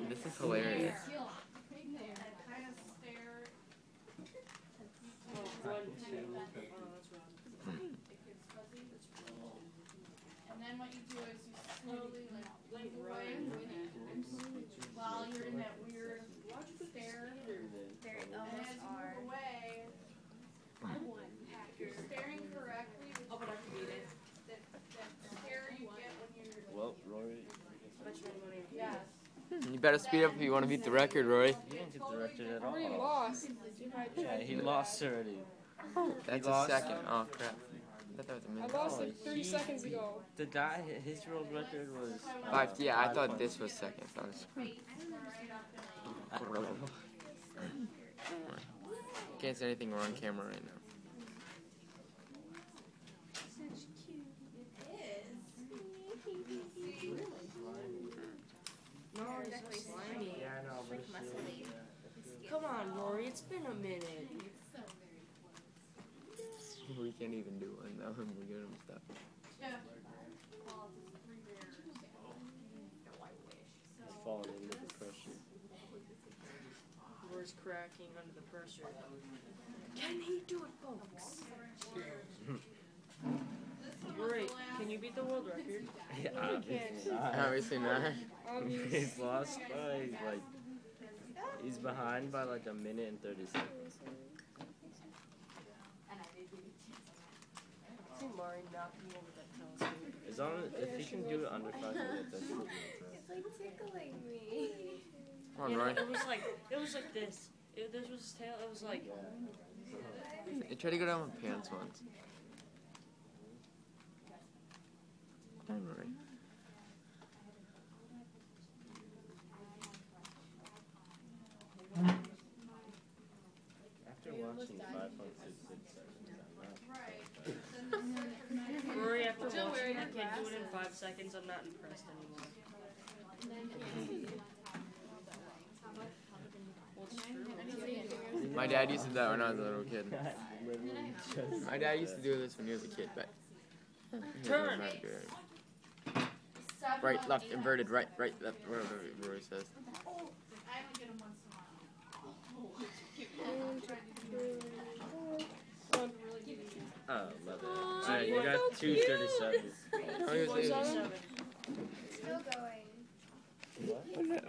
This is hilarious. And then what you do is you slowly move away while you're in that weird stare. There And as you move away, you're staring correctly, that stare you get when you're... Well, Rory. Yes. You better speed up if you want to beat the record, Rory. He didn't get the record at all. Rory lost. Yeah, he lost already. That's a lost. second. Oh, crap. I thought that was a I minute. lost like 3 seconds ago. The guy, his world record was... 5, yeah, I thought this was second. So can't say anything on camera right now. No, it's actually slimy. Yeah, I know, but Like muscly. Come on, Rory, it's been a minute. We can't even do one though. We're good and stuff. He's falling into the pressure. Rory's cracking under the pressure. Can he do it, folks? Rory, can you beat the world record? Yeah, obviously not. Obviously not. He's lost by, he's behind by like a minute and 30 seconds. See Mari knocking over that telescope. As long as, if he can do it under 5 minutes, I should be It's like tickling me. Come on, Yeah, Rory. it was like this. This was his tail. It was like. I tried to go down with pants once. Come on, Rory. After watching 5.66 seconds, I'm not. Rory, after watching I can't do it in 5 seconds, I'm not impressed anymore. Well, it's true. My dad used to do that when I was a little kid. Literally just My dad used to do this when he was a kid, but Turn. Right, left, inverted, right, left, whatever Rory says. I only get them once in a while. Oh, love it. Alright, you got 2:37. No, he was 2:47. Still going.